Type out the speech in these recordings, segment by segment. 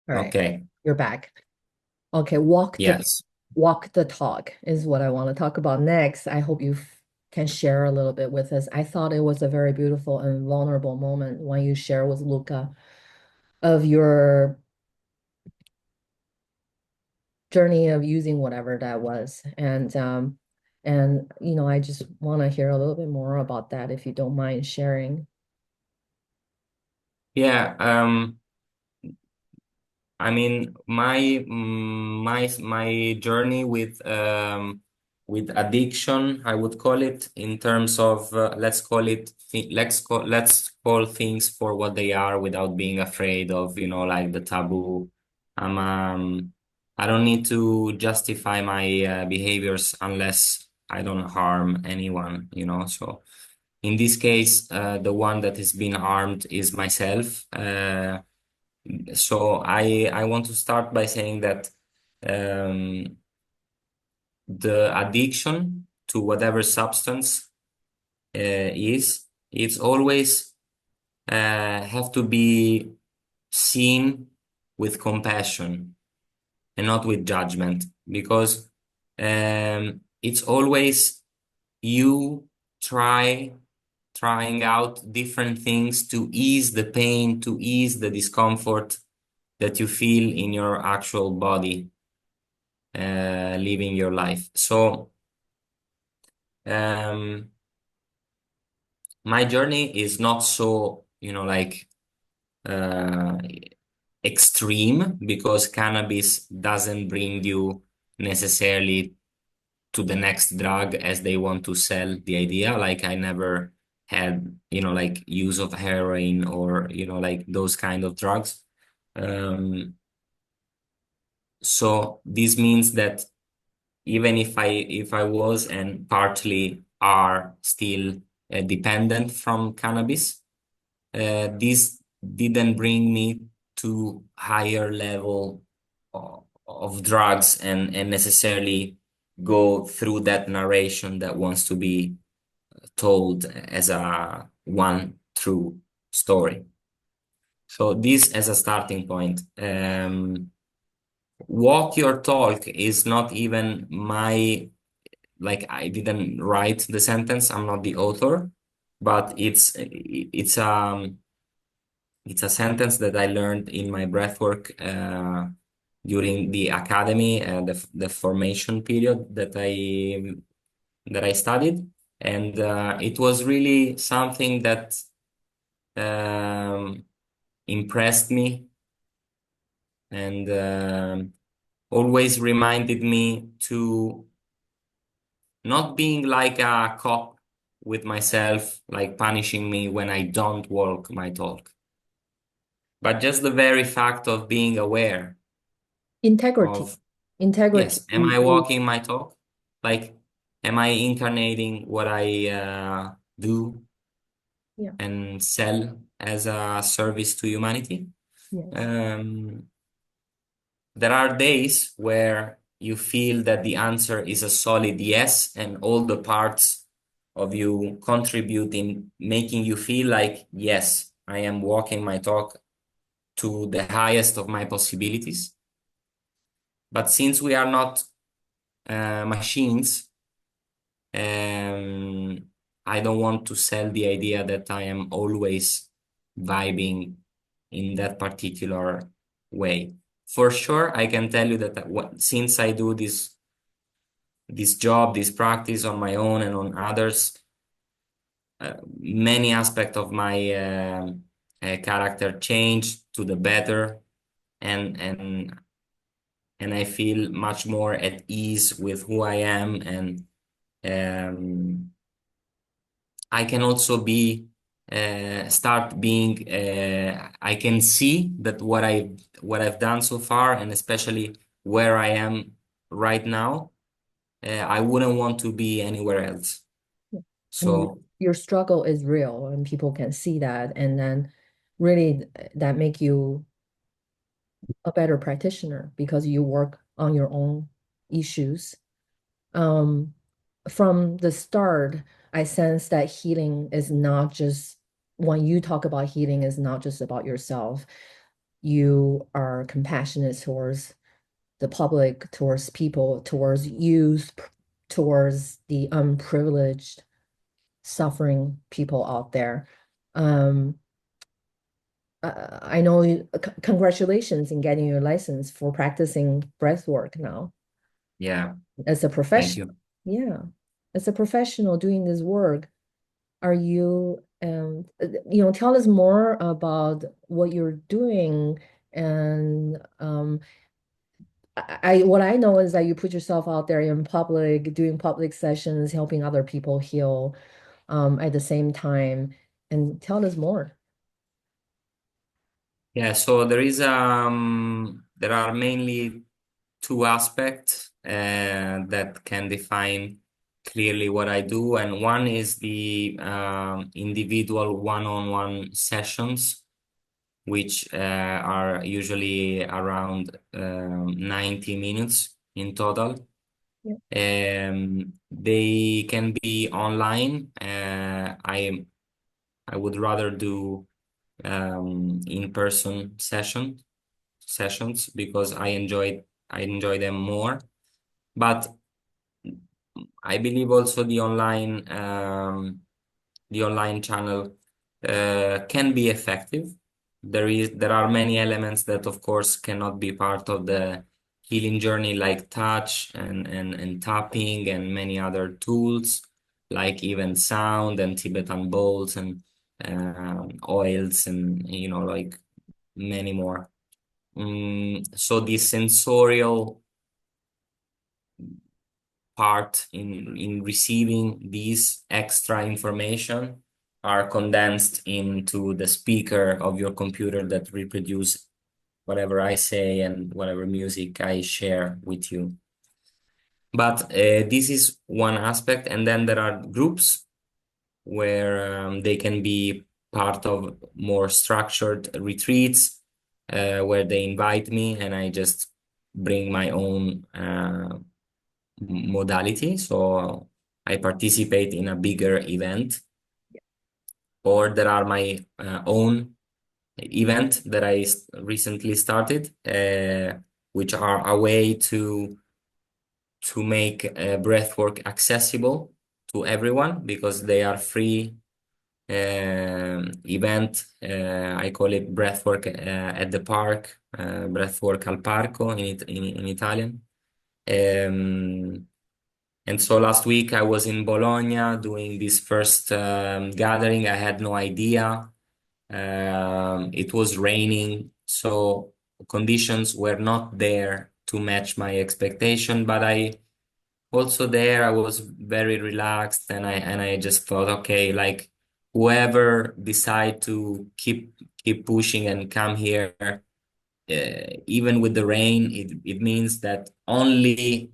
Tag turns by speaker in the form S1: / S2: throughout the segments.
S1: All right,
S2: Okay.
S1: you're back. Okay,
S2: Yes.
S1: walk the talk is what I want to talk about next. I hope you can share a little bit with us. I thought it was a very beautiful and vulnerable moment when you share with Luca of your journey of using whatever that was. And I just want to hear a little bit more about that if you don't mind sharing.
S2: Yeah. I mean, my journey with addiction, I would call it, in terms of let's call things for what they are without being afraid of, like the taboo. I'm I don't need to justify my behaviors unless I don't harm anyone. So in this case, the one that is being harmed is myself. So I want to start by saying that um, the addiction to whatever substance it's always have to be seen with compassion and not with judgment, because it's always you trying out different things to ease the pain, to ease the discomfort that you feel in your actual body, living your life. So, um, my journey is not so, like uh, extreme, because cannabis doesn't bring you necessarily to the next drug as they want to sell the idea. Like I never had, like use of heroin or, like those kind of drugs. Um, so this means that even if I was and partly are still dependent from cannabis, this didn't bring me to higher level of drugs and necessarily go through that narration that wants to be told as a one true story. So this as a starting point. Walk your talk is not even my, like, I didn't write the sentence. I'm not the author, but it's a sentence that I learned in my breathwork during the academy, the formation period that I studied, and it was really something that um, impressed me and always reminded me to not being like a cop with myself, like punishing me when I don't walk my talk, but just the very fact of being aware
S1: Integrity.
S2: of,
S1: Integrity.
S2: yes, am I walking my talk? Like, am I incarnating what I do
S1: Yeah.
S2: and sell as a service to humanity?
S1: Yes.
S2: Um, there are days where you feel that the answer is a solid yes, and all the parts of you contribute in making you feel like, yes, I am walking my talk to the highest of my possibilities. But since we are not machines, um, I don't want to sell the idea that I am always vibing in that particular way. For sure, I can tell you that since I do this job, this practice on my own and on others, many aspects of my character change to the better, and and and I feel much more at ease with who I am, and um, I can also be start being. I can see that what I've done so far, and especially where I am right now, I wouldn't want to be anywhere else.
S1: Yeah. I mean,
S2: So
S1: your struggle is real and people can see that. And then really that make you a better practitioner because you work on your own issues. Um, from the start, I sense that healing is not just when you talk about healing is not just about yourself. you are compassionate towards the public, towards people, towards youth, towards the unprivileged, suffering people out there. Um, I know congratulations in getting your license for practicing breath work now
S2: Yeah,
S1: as a
S2: thank
S1: professional.
S2: you.
S1: Yeah, as a professional doing this work, are you, tell us more about what you're doing and what I know is that you put yourself out there in public, doing public sessions, helping other people heal at the same time. And tell us more.
S2: Yeah, so there are mainly two aspects that can define clearly what I do, and one is the individual one-on-one sessions, which are usually around 90 minutes in total.
S1: Yeah.
S2: They can be online. I would rather do in-person sessions because I enjoy them more. But I believe also the online channel can be effective. There are many elements that of course cannot be part of the healing journey, like touch and tapping and many other tools, like even sound and Tibetan bowls and oils and like many more. So the sensorial part in receiving these extra information are condensed into the speaker of your computer that reproduce whatever I say and whatever music I share with you. But this is one aspect, and then there are groups where they can be part of more structured retreats where they invite me and I just bring my own modality. So I participate in a bigger event, or there are my own event that I recently started, which are a way to make breathwork accessible to everyone because they are free event. I call it breathwork at the park, breathwork al parco in Italian. Um, And so last week I was in Bologna doing this first gathering. I had no idea. It was raining, so conditions were not there to match my expectation. But I also there I was very relaxed, and I just thought, okay, like whoever decide to keep pushing and come here, even with the rain, it means that only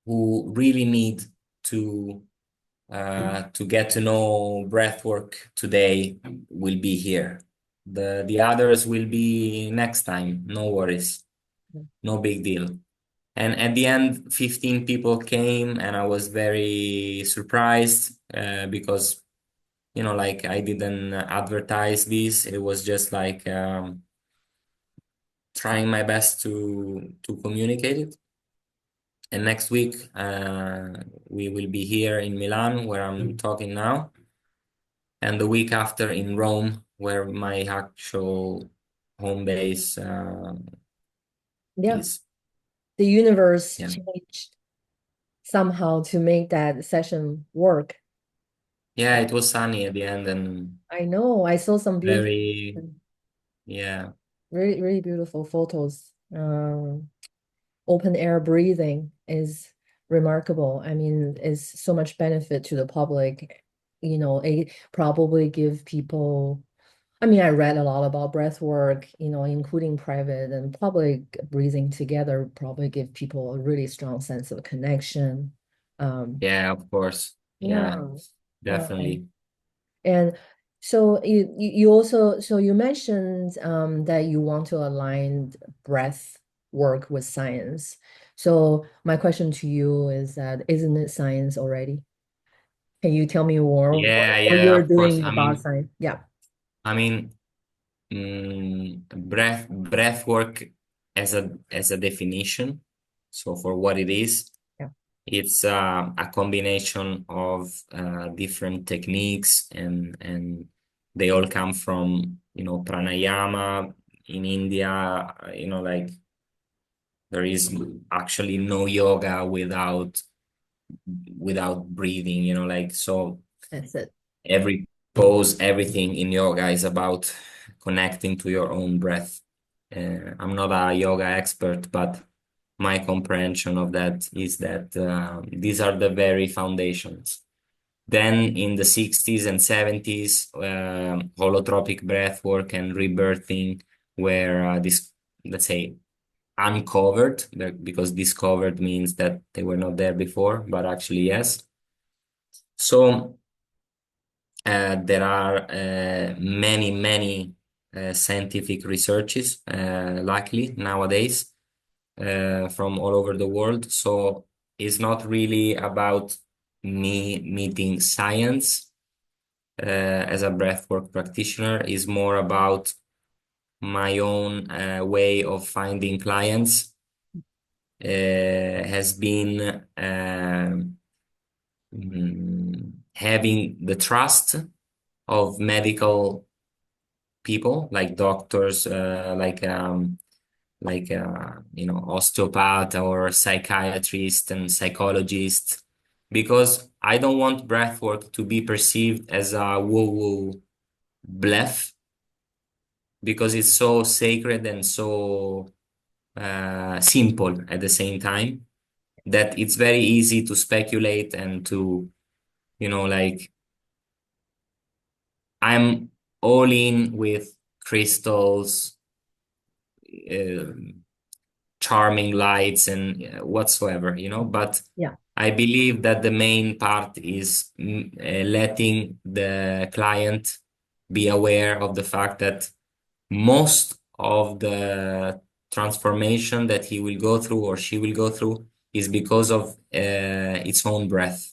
S2: who really need to to get to know breathwork today will be here. The others will be next time. No worries. No big deal. And at the end, 15 people came, and I was very surprised because like I didn't advertise this. It was just like trying my best to communicate it. And next week, we will be here in Milan, where I'm talking now, and the week after in Rome, where my actual home base
S1: Yeah.
S2: is.
S1: The universe
S2: Yeah,
S1: changed somehow to make that session work.
S2: yeah. It was sunny at the end and
S1: I know. I saw some beautiful,
S2: very, yeah,
S1: really, really beautiful photos. Open air breathing is remarkable. I mean, it's so much benefit to the public. It probably give people. I mean, I read a lot about breath work, including private and public breathing together, probably give people a really strong sense of connection. Um,
S2: yeah. Of course, yeah,
S1: yeah. And
S2: definitely.
S1: and so you also so you mentioned that you want to align breath work with science. So my question to you is that isn't it science already? Can you tell me more
S2: Yeah,
S1: what
S2: yeah.
S1: you're
S2: Of course.
S1: doing about science? Yeah.
S2: I mean, breath work as a definition. So for what it is,
S1: Yeah,
S2: it's a combination of different techniques, and they all come from, pranayama in India. Like there is actually no yoga without breathing. Like so
S1: that's it.
S2: every pose, everything in yoga is about connecting to your own breath. I'm not a yoga expert, but my comprehension of that is that these are the very foundations. Then in the 60s and 70s, holotropic breath work and rebirthing were let's say, uncovered, because discovered means that they were not there before, but actually, yes. So there are many, many scientific researches, luckily nowadays, from all over the world. So it's not really about me meeting science as a breathwork practitioner. It's more about my own way of finding clients. Has been having the trust of medical people, like doctors, osteopath or psychiatrist and psychologist, because I don't want breathwork to be perceived as a woo-woo bluff, because it's so sacred and so simple at the same time, that it's very easy to speculate and to, like, I'm all in with crystals, uh, charming lights, and whatsoever, but
S1: Yeah.
S2: I believe that the main part is letting the client be aware of the fact that most of the transformation that he will go through or she will go through is because of its own breath.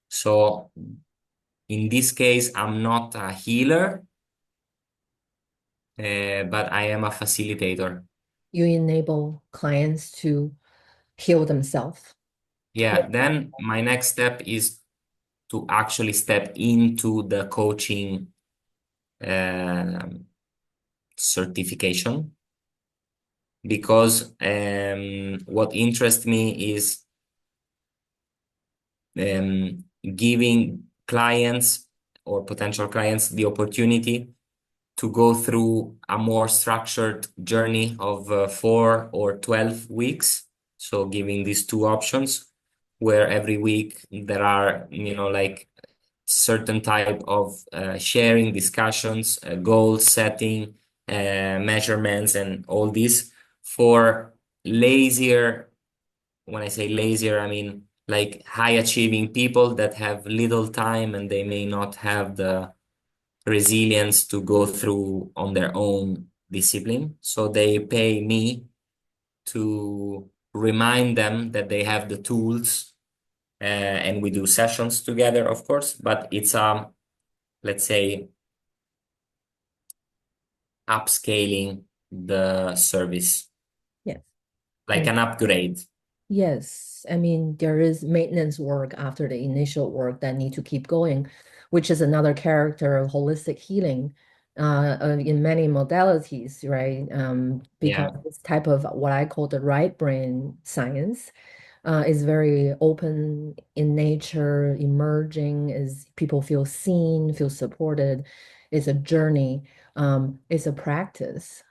S2: So in this case, I'm not a healer, but I am a facilitator.
S1: You enable clients to heal themselves.
S2: Yeah, then my next step is to actually step into the coaching um certification, because what interests me is giving clients or potential clients the opportunity to go through a more structured journey of 4 or 12 weeks. So giving these two options, where every week there are, like certain type of sharing discussions, goal setting, measurements, and all this for lazier. When I say lazier, I mean like high achieving people that have little time and they may not have the resilience to go through on their own discipline. So they pay me to remind them that they have the tools, and we do sessions together, of course, but it's let's say, upscaling the service,
S1: Yes.
S2: like
S1: And
S2: an upgrade.
S1: yes, I mean, there is maintenance work after the initial work that need to keep going, which is another character of holistic healing in many modalities, right? Because
S2: Yeah,
S1: this type of what I call the right brain science is very open in nature, emerging as people feel seen, feel supported. It's a journey. It's a practice.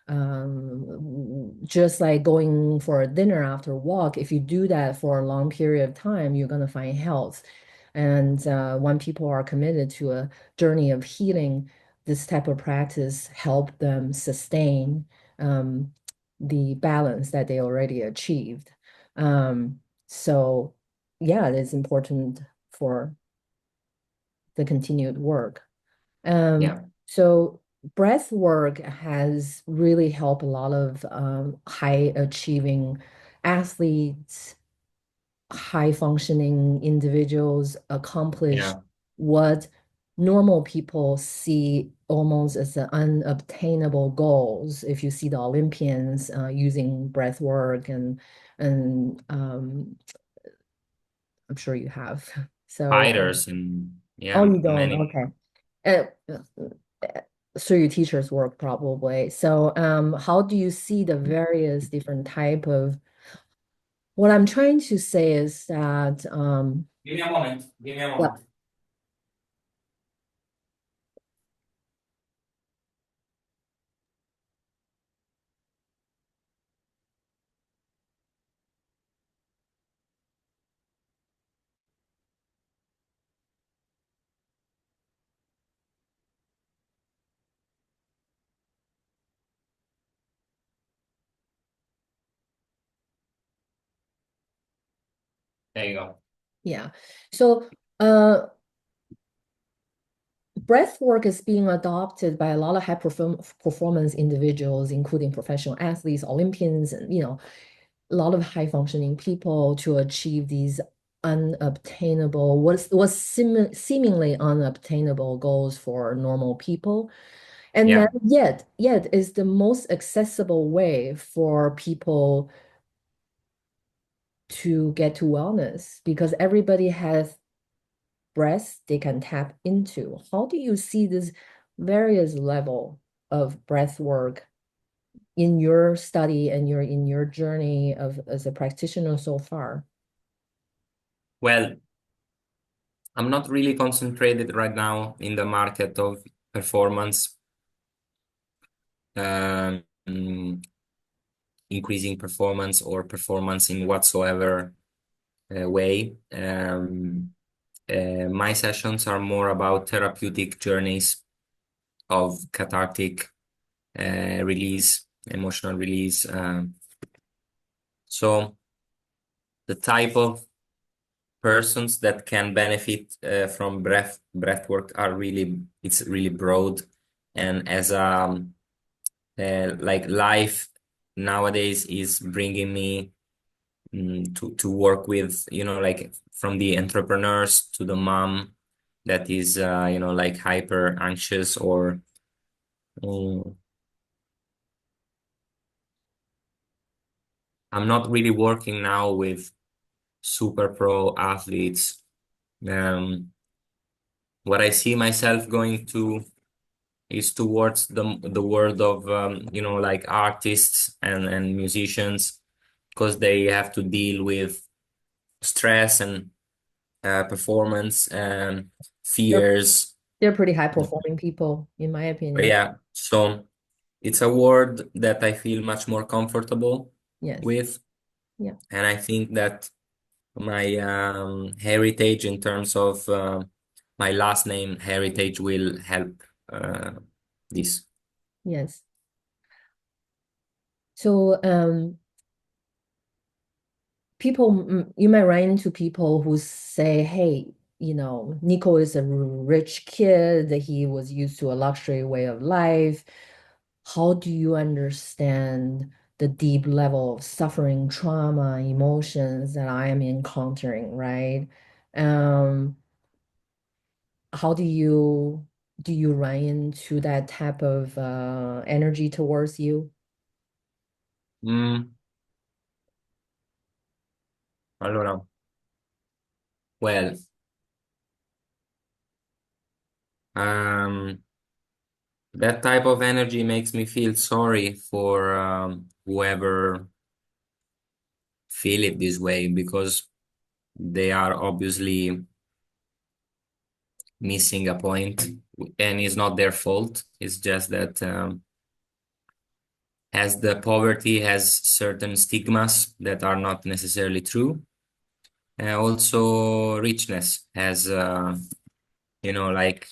S1: Just like going for a dinner after a walk, if you do that for a long period of time, you're going to find health. And when people are committed to a journey of healing, this type of practice help them sustain um, the balance that they already achieved. Um, so yeah, it's important for the continued work. Um,
S2: yeah,
S1: so breath work has really helped a lot of high achieving athletes, high functioning individuals accomplish
S2: yeah,
S1: what normal people see almost as an unobtainable goals. If you see the Olympians using breath work and I'm sure you have. So,
S2: Fighters and
S1: oh,
S2: yeah,
S1: you don't?
S2: many.
S1: Okay. So your teachers work probably. So, how do you see the various different type of, what I'm trying to say is that,
S2: Give me a moment. Give me a
S1: yeah,
S2: moment. There you go.
S1: yeah. So, uh, breath work is being adopted by a lot of performance individuals, including professional athletes, Olympians, and a lot of high functioning people to achieve these unobtainable, what's seemingly unobtainable goals for normal people. And then
S2: Yeah.
S1: yet is the most accessible way for people to get to wellness because everybody has breaths they can tap into. How do you see this various level of breath work in your study and in your journey of as a practitioner so far?
S2: Well, I'm not really concentrated right now in the market of performance, um, mm, increasing performance or performance in whatsoever way. My sessions are more about therapeutic journeys of cathartic release, emotional release. So the type of persons that can benefit from breath work are really, it's really broad, and as like life nowadays is bringing me to work with, like from the entrepreneurs to the mom that is like hyper anxious or mm, I'm not really working now with super pro athletes. um what I see myself going to is towards the world of like artists and musicians, because they have to deal with stress and performance and
S1: They're
S2: fears.
S1: they're pretty high performing people, in my
S2: But
S1: opinion.
S2: yeah, so it's a word that I feel much more comfortable
S1: Yes.
S2: with,
S1: Yeah.
S2: and I think that my heritage in terms of my last name heritage will help this.
S1: Yes. So, people, you might run into people who say, hey, Niko is a rich kid, that he was used to a luxury way of life. How do you understand the deep level of suffering, trauma, emotions that I am encountering, right? Um, how do you run into that type of energy towards you?
S2: Mm, allora, well, um, that type of energy makes me feel sorry for whoever feel it this way, because they are obviously missing a point, and it's not their fault. It's just that as the poverty has certain stigmas that are not necessarily true. Also, richness has, like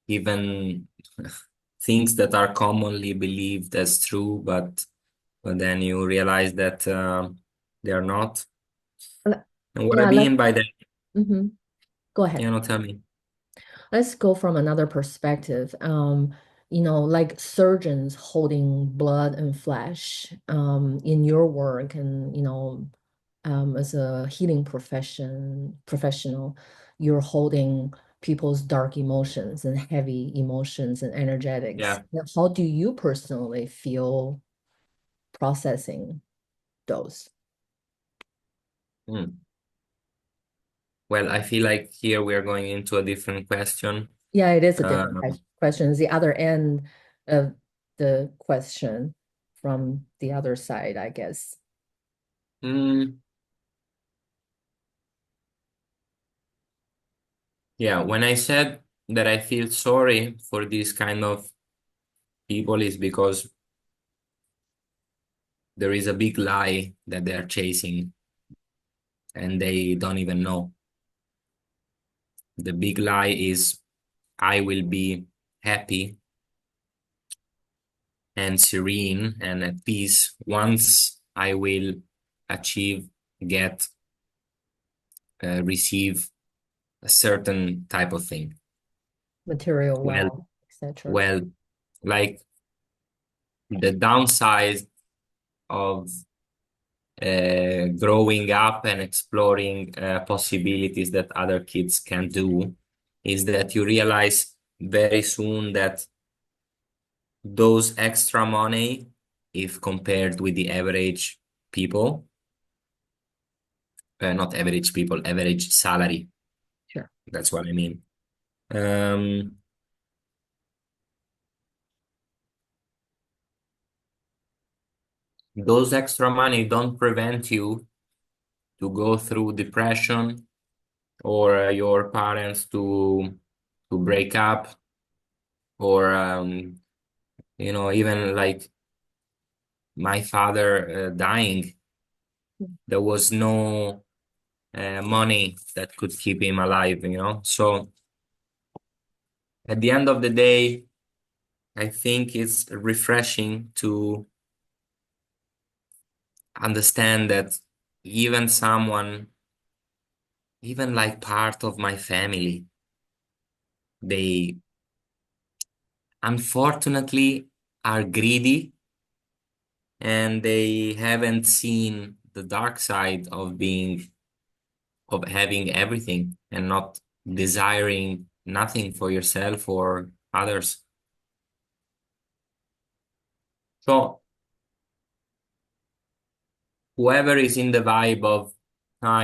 S2: even things that are commonly believed as true, but then you realize that they are not. And what I
S1: Yeah,
S2: mean by that,
S1: mhm. Go ahead.
S2: tell me.
S1: Let's go from another perspective. Like surgeons holding blood and flesh, in your work and, as a healing professional, you're holding people's dark emotions and heavy emotions and energetics.
S2: Yeah.
S1: Now, how do you personally feel processing those?
S2: Hmm. Well, I feel like here we are going into a different question.
S1: Yeah, it is a different
S2: Um,
S1: question. It's the other end of the question from the other side, I guess.
S2: mm, yeah, when I said that I feel sorry for these kind of people is because there is a big lie that they are chasing and they don't even know. The big lie is I will be happy and serene and at peace once I will achieve, get, receive a certain type of thing.
S1: Material
S2: Well,
S1: wealth, etc.
S2: well, like the downside of growing up and exploring possibilities that other kids can do is that you realize very soon that those extra money, if compared with the average people, not average people, average salary,
S1: Sure.
S2: that's what I mean. Um, those extra money don't prevent you to go through depression or your parents to break up or even like my father dying. There was no money that could keep him alive. So at the end of the day, I think it's refreshing to understand that even someone, even like part of my family, they unfortunately are greedy and they haven't seen the dark side of having everything and not desiring nothing for yourself or others. So whoever is in the vibe of,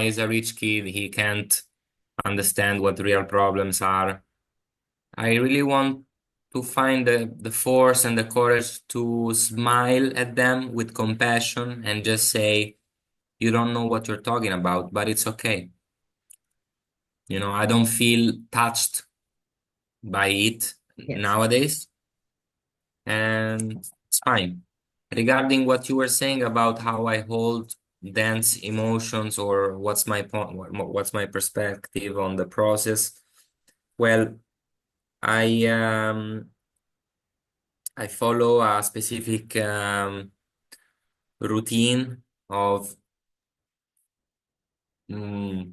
S2: he's a rich kid, he can't understand what real problems are. I really want to find the force and the courage to smile at them with compassion and just say, you don't know what you're talking about, but it's okay. I don't feel touched by it
S1: Yes.
S2: nowadays, and it's fine. Regarding what you were saying about how I hold dense emotions or what's my point, what's my perspective on the process, well, I um I follow a specific routine of mm,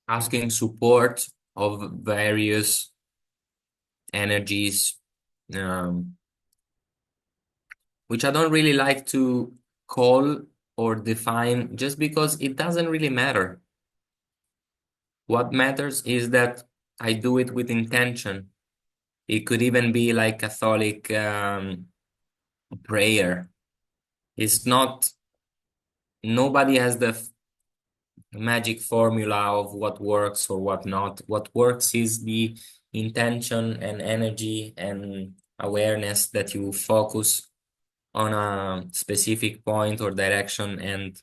S2: asking support of various energies, um, which I don't really like to call or define just because it doesn't really matter. What matters is that I do it with intention. It could even be like Catholic prayer. It's not, nobody has the magic formula of what works or what not. What works is the intention and energy and awareness that you focus on a specific point or direction, and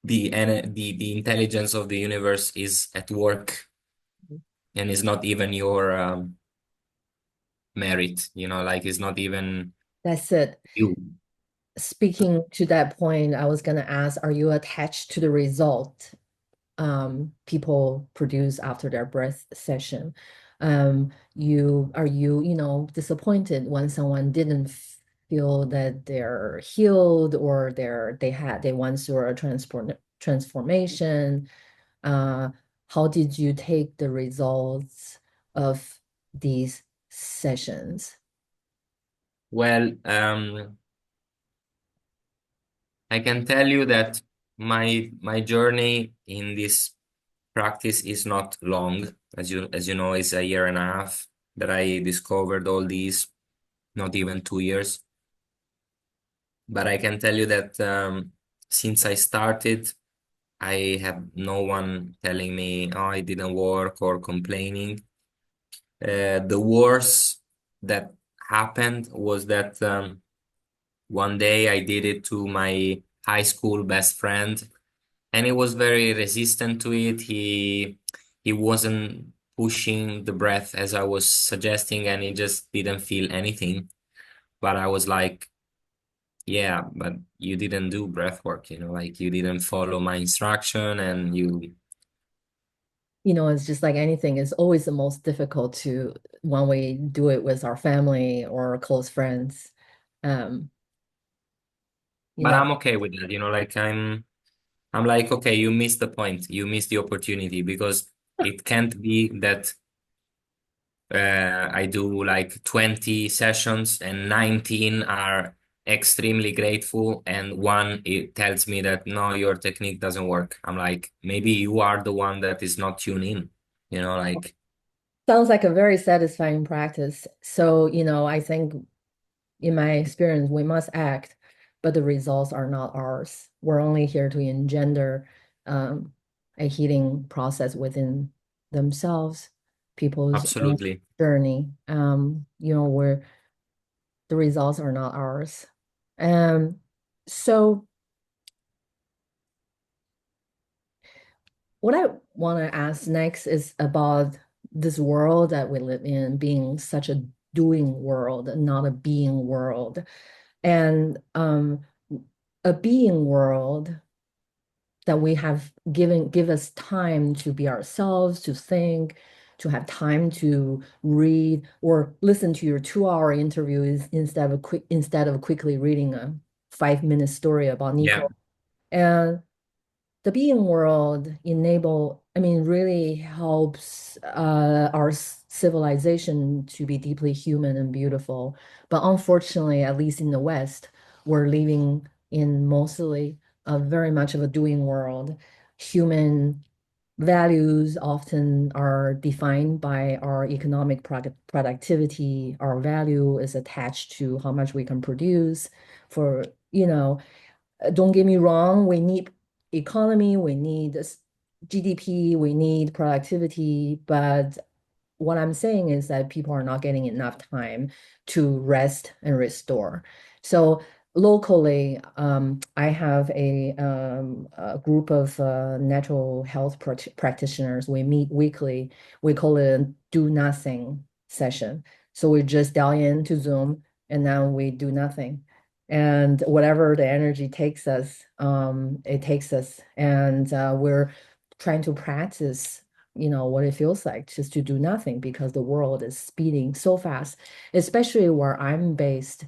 S2: the intelligence of the universe is at work and is not even your merit, like it's not even
S1: That's it.
S2: you.
S1: Speaking to that point, I was going to ask, are you attached to the result people produce after their breath session? Are you disappointed when someone didn't feel that they're healed or they went through a transformation? Uh, how did you take the results of these sessions?
S2: Well, I can tell you that my journey in this practice is not long, as you know, it's a year and a half that I discovered all these, not even 2 years. But I can tell you that since I started, I have no one telling me, oh, it didn't work or complaining. The worst that happened was that one day I did it to my high school best friend, and he was very resistant to it. He wasn't pushing the breath as I was suggesting, and he just didn't feel anything. But I was like, yeah, but you didn't do breath work, like you didn't follow my instruction and you,
S1: It's just like anything, it's always the most difficult to when we do it with our family or close friends. Um, you
S2: but
S1: know,
S2: I'm okay with that, like I'm like, okay, you missed the point. You missed the opportunity because it can't be that I do like 20 sessions and 19 are extremely grateful and one it tells me that no, your technique doesn't work. I'm like, maybe you are the one that is not tuned in, like
S1: sounds like a very satisfying practice. So, I think in my experience, we must act, but the results are not ours. We're only here to engender um, a healing process within themselves, people's own
S2: absolutely.
S1: journey. Where the results are not ours. Um, so what I want to ask next is about this world that we live in being such a doing world, not a being world. And a being world that we have give us time to be ourselves, to think, to have time to read or listen to your 2 hour interview instead of quickly reading a 5 minute story about
S2: Yeah.
S1: Niko. And the being world really helps our civilization to be deeply human and beautiful. But unfortunately, at least in the West, we're living in mostly a very much of a doing world. Human values often are defined by our economic productivity. Our value is attached to how much we can produce for, don't get me wrong, we need economy, we need GDP, we need productivity, but what I'm saying is that people are not getting enough time to rest and restore. So locally, I have a group of natural health practitioners. We meet weekly. We call it a do nothing session. So we just dial into Zoom and now we do nothing. And whatever the energy takes us, it takes us. And we're trying to practice what it feels like just to do nothing because the world is speeding so fast, especially where I'm based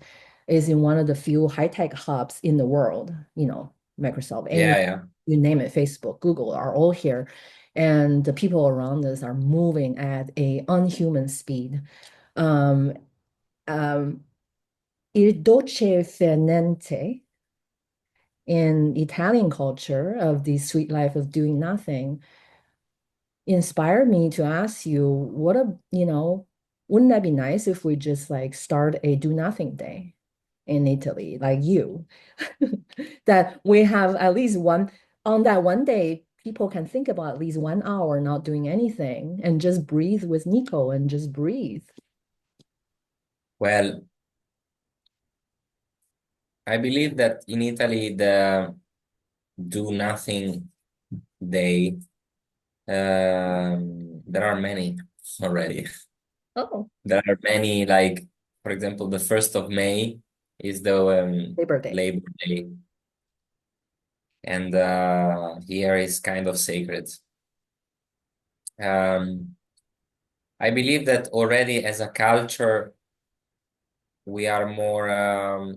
S1: is in one of the few high-tech hubs in the world, Microsoft,
S2: Yeah,
S1: any,
S2: yeah.
S1: you name it, Facebook, Google are all here. And the people around us are moving at a unhuman speed. Um, um, Il dolce far niente in Italian culture of the sweet life of doing nothing inspired me to ask you, wouldn't that be nice if we just like start a do nothing day in Italy, like you, that we have at least on that one day, people can think about at least 1 hour not doing anything and just breathe with Niko and just breathe.
S2: Well, I believe that in Italy, the do nothing day, there are many already.
S1: Oh,
S2: There are many, like, for example, the 1st of May is the
S1: Labor Day.
S2: Labor Day, and here is kind of sacred. Um, I believe that already as a culture, we are more,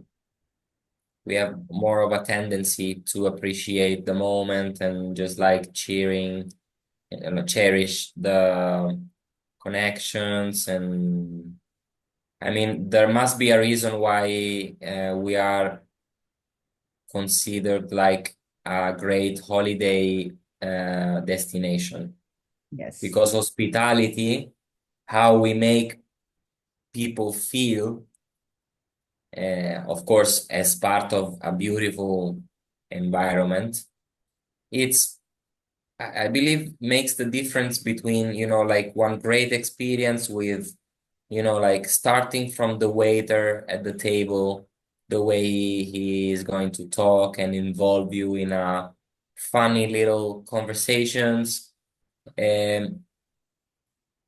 S2: we have more of a tendency to appreciate the moment and just like cheering and cherish the connections. And I mean, there must be a reason why we are considered like a great holiday destination,
S1: Yes.
S2: because hospitality, how we make people feel, of course, as part of a beautiful environment, it's I believe makes the difference between, like one great experience with, like starting from the waiter at the table, the way he is going to talk and involve you in a funny little conversations. And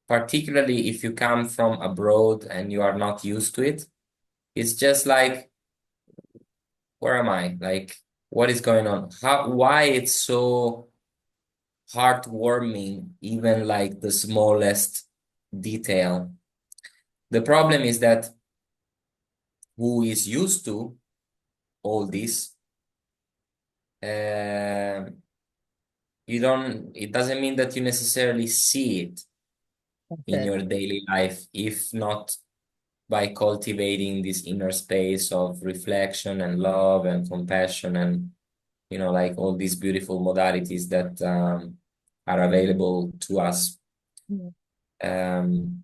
S2: particularly if you come from abroad and you are not used to it, it's just like, where am I? Like, what is going on? Why it's so heartwarming, even like the smallest detail. The problem is that who is used to all this, uh, it doesn't mean that you necessarily see it
S1: That's
S2: in
S1: it.
S2: your daily life, if not by cultivating this inner space of reflection and love and compassion and, like all these beautiful modalities that are available to us.
S1: Mm.
S2: Um,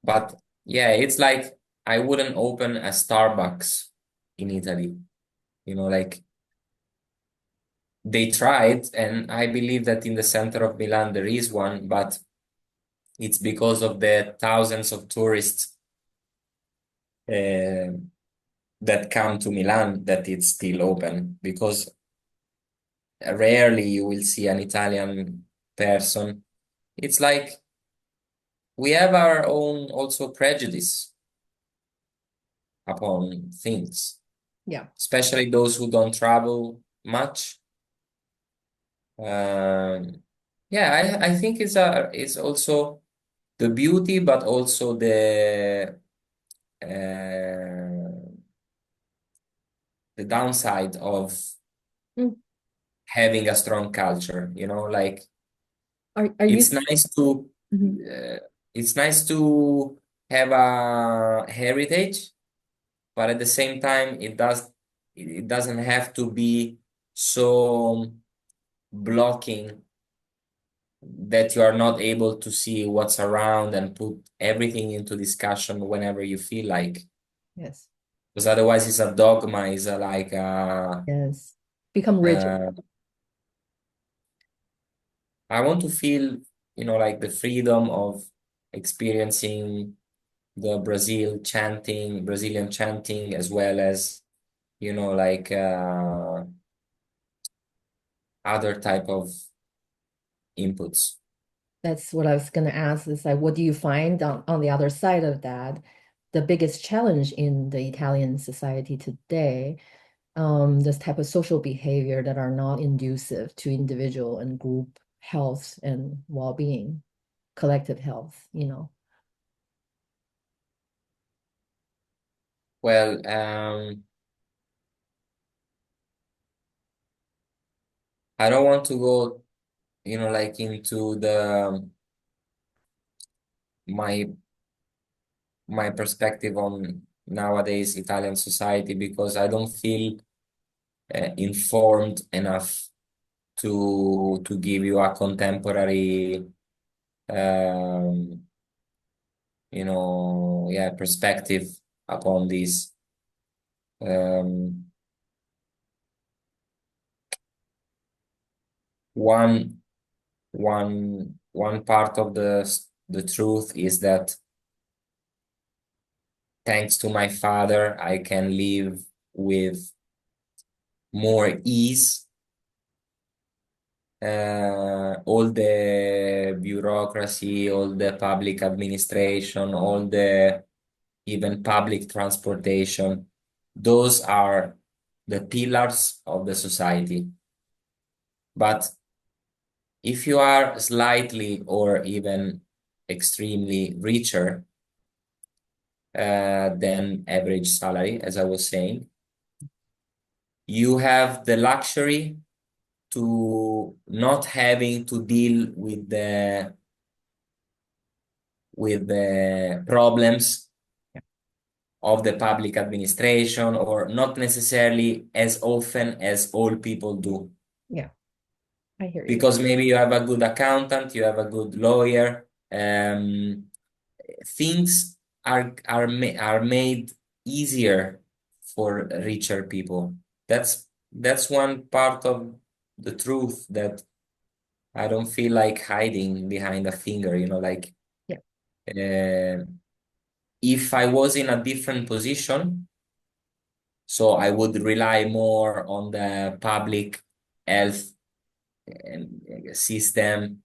S2: But yeah, it's like I wouldn't open a Starbucks in Italy. Like they tried, and I believe that in the center of Milan there is one, but it's because of the thousands of tourists uh, that come to Milan that it's still open. Because rarely you will see an Italian person. It's like we have our own also prejudice upon things,
S1: Yeah.
S2: especially those who don't travel much. Um, yeah, I think it's also the beauty, but also uh, the downside of
S1: Mm.
S2: having a strong culture. Like
S1: Are you?
S2: it's nice to
S1: Mhm.
S2: uh, it's nice to have a heritage, but at the same time, it doesn't have to be so blocking that you are not able to see what's around and put everything into discussion whenever you feel like.
S1: Yes.
S2: Because otherwise, it's a dogma. It's
S1: Yes. Become rigid.
S2: uh, I want to feel, like the freedom of experiencing the Brazilian chanting, as well as, like other type of inputs.
S1: That's what I was going to ask is like, what do you find on the other side of that? The biggest challenge in the Italian society today, this type of social behavior that are not conducive to individual and group health and well-being, collective health, you know.
S2: Well, I don't want to go, like into the my my perspective on nowadays Italian society, because I don't feel informed enough to give you a contemporary um, yeah, perspective upon this. Um, one one part of the truth is that thanks to my father, I can live with more ease. All the bureaucracy, all the public administration, all the even public transportation, those are the pillars of the society. But if you are slightly or even extremely richer than average salary, as I was saying, you have the luxury to not having to deal with the problems of the public administration, or not necessarily as often as all people do.
S1: Yeah. I hear you.
S2: because maybe you have a good accountant, you have a good lawyer. Things are made easier for richer people. That's one part of the truth that I don't feel like hiding behind a finger, like
S1: Yeah,
S2: uh, if I was in a different position, so I would rely more on the public health system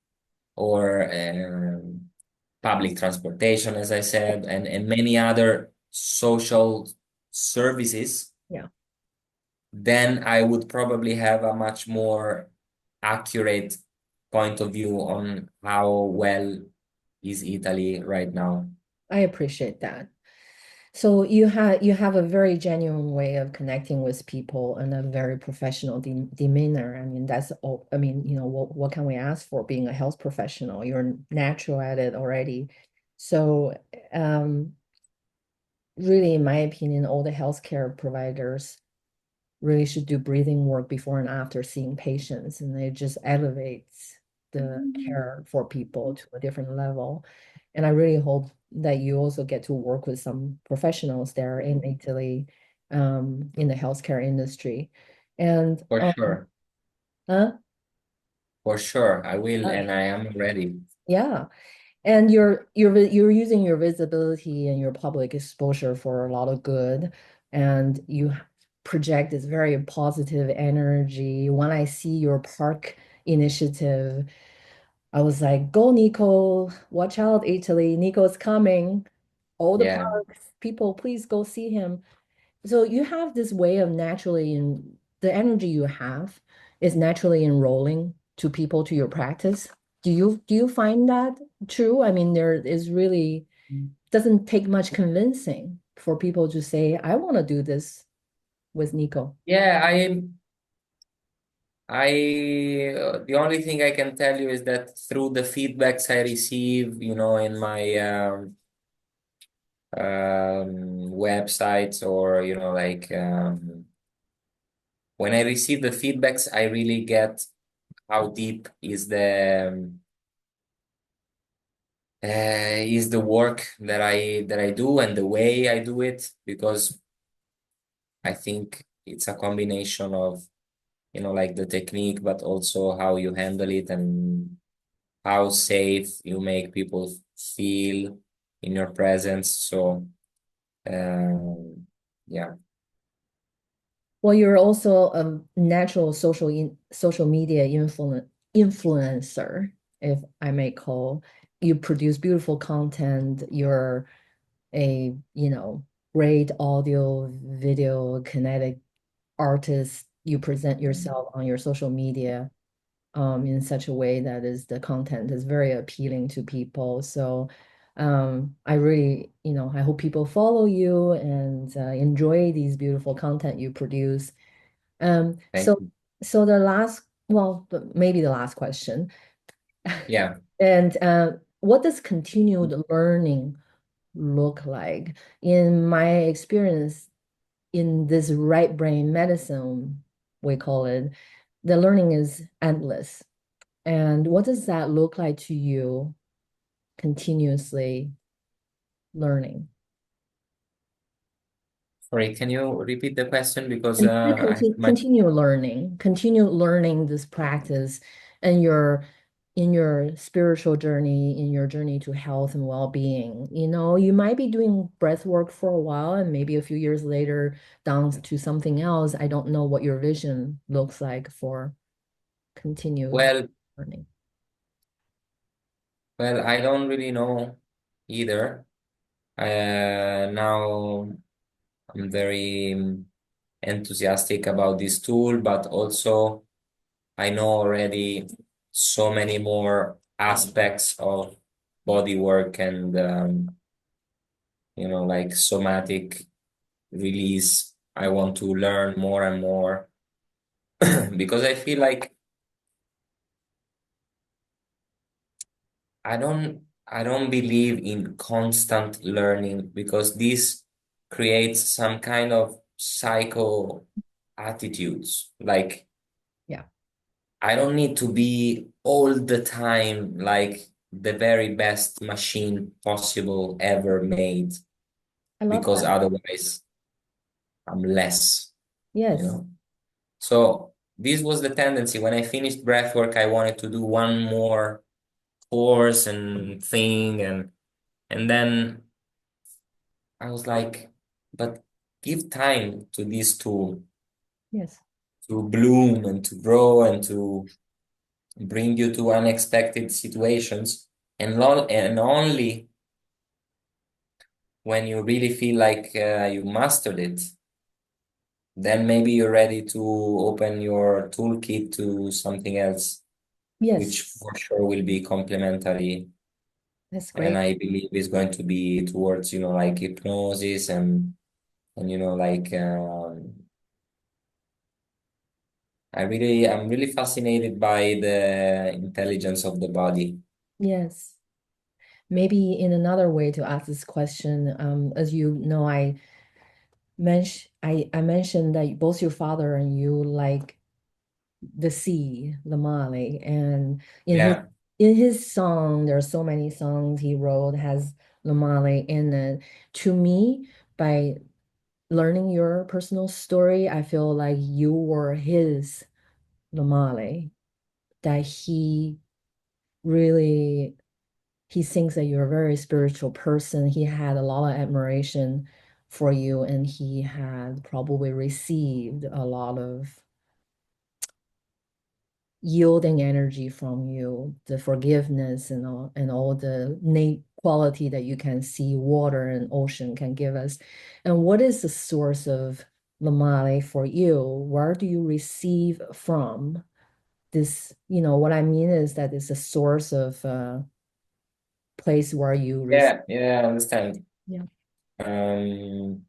S2: or public transportation, as I said, and many other social services,
S1: yeah.
S2: then I would probably have a much more accurate point of view on how well is Italy right now.
S1: I appreciate that. So you have a very genuine way of connecting with people and a very professional demeanor. I mean, that's all. I mean, what can we ask for being a health professional? You're natural at it already. So, really, in my opinion, all the healthcare providers really should do breathing work before and after seeing patients, and it just elevates the care for people to a different level. And I really hope that you also get to work with some professionals there in Italy, in the healthcare industry. And
S2: For sure.
S1: uh,
S2: For sure, I will,
S1: uh,
S2: and I am ready.
S1: yeah, and you're using your visibility and your public exposure for a lot of good, and you project this very positive energy. When I see your park initiative, I was like, "Go, Niko! Watch out, Italy! Niko's coming! All the
S2: Yeah.
S1: parks, people, please go see him." So you have this way of naturally, and the energy you have is naturally enrolling to people to your practice. Do you find that true? I mean, there is really doesn't take much convincing for people to say, I want to do this with Niko.
S2: Yeah, the only thing I can tell you is that through the feedbacks I receive, in my websites, or, like, when I receive the feedbacks, I really get how deep is the work that I do and the way I do it, because I think it's a combination of, like the technique, but also how you handle it and how safe you make people feel in your presence. So, yeah,
S1: Well, you're also a natural social media influencer, if I may call. You produce beautiful content. You're a, great audio, video, kinetic artist. You present yourself on your social media in such a way that is the content is very appealing to people. So I really, I hope people follow you and enjoy these beautiful content you produce. Um,
S2: thank
S1: so
S2: you.
S1: so the last, well, maybe the last question.
S2: Yeah.
S1: And what does continued learning look like? In my experience, in this right brain medicine, we call it, the learning is endless. And what does that look like to you continuously learning?
S2: Sorry, can you repeat the question? Because
S1: And you
S2: I might.
S1: continue learning this practice and your in your spiritual journey, in your journey to health and well-being. You might be doing breath work for a while and maybe a few years later down to something else. I don't know what your vision looks like for continued
S2: Well,
S1: learning.
S2: well, I don't really know either. Now I'm very enthusiastic about this tool, but also I know already so many more aspects of body work and, like somatic release. I want to learn more and more because I feel like I don't believe in constant learning, because this creates some kind of psycho attitudes. Like,
S1: Yeah.
S2: I don't need to be all the time like the very best machine possible ever made,
S1: I love
S2: because
S1: that.
S2: otherwise I'm less, you
S1: Yes,
S2: know. So this was the tendency. When I finished breathwork, I wanted to do one more course and thing, and then I was like, but give time to this
S1: yes,
S2: to bloom and to grow and to bring you to unexpected situations. And only when you really feel like you mastered it, then maybe you're ready to open your toolkit to something else, which
S1: yes.
S2: for sure will be complementary.
S1: That's
S2: And
S1: great.
S2: I believe is going to be towards, like hypnosis and like I'm really fascinated by the intelligence of the body.
S1: Yes. Maybe in another way to ask this question, as you know, I mentioned that both your father and you like the sea, the Male, and
S2: Yeah,
S1: in his song, there are so many songs he wrote has the Male in it. To me, by learning your personal story, I feel like you were his Male, that really he thinks that you're a very spiritual person. He had a lot of admiration for you, and he had probably received a lot of yielding energy from you, the forgiveness and all the innate quality that you can see water and ocean can give us. And what is the source of Lamale for you? Where do you receive from this? What I mean is that it's a source of place where you receive.
S2: yeah, I understand.
S1: Yeah.
S2: Um,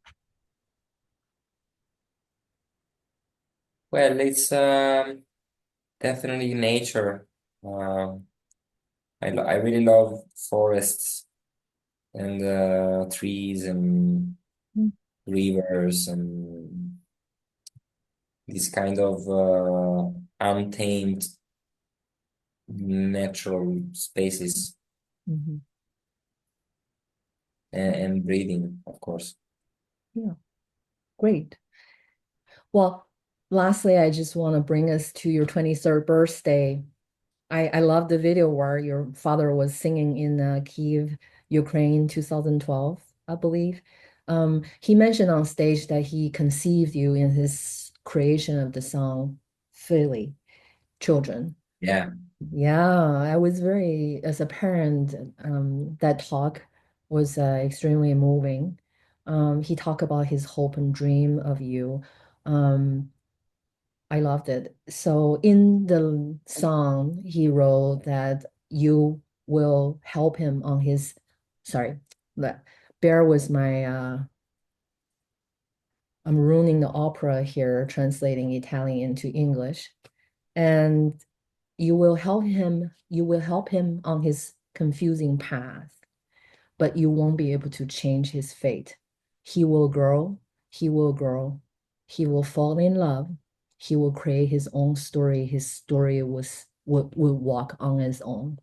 S2: well, it's definitely nature. Um, I really love forests and trees and
S1: Mm.
S2: rivers and this kind of untamed natural spaces
S1: Mhm.
S2: and breathing, of course.
S1: Yeah, great. Well, lastly, I just want to bring us to your 23rd birthday. I love the video where your father was singing in Kiev, Ukraine, 2012, I believe. He mentioned on stage that he conceived you in his creation of the song Philly, Children.
S2: Yeah,
S1: Yeah, I was as a parent, that talk was extremely moving. He talked about his hope and dream of you. Um, I loved it. So in the song, he wrote that you will help him on his, sorry, bear with I'm ruining the opera here, translating Italian into English. And you will help him on his confusing path, but you won't be able to change his fate. He will grow, he will grow, he will fall in love, he will create his own story. His story will walk on its own.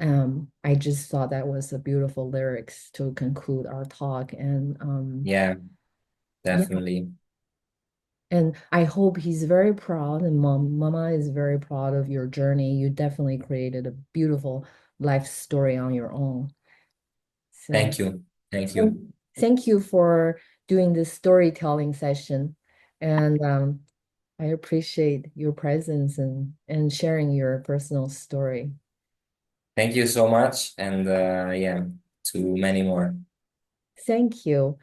S1: I just thought that was a beautiful lyrics to conclude our talk. And
S2: yeah,
S1: yeah,
S2: definitely.
S1: and I hope he's very proud and Mama is very proud of your journey. You definitely created a beautiful life story on your own. So
S2: Thank you. Thank
S1: thank,
S2: you.
S1: thank you for doing this storytelling session. And I appreciate your presence and sharing your personal story.
S2: Thank you so much. And yeah, to many more.
S1: Thank you.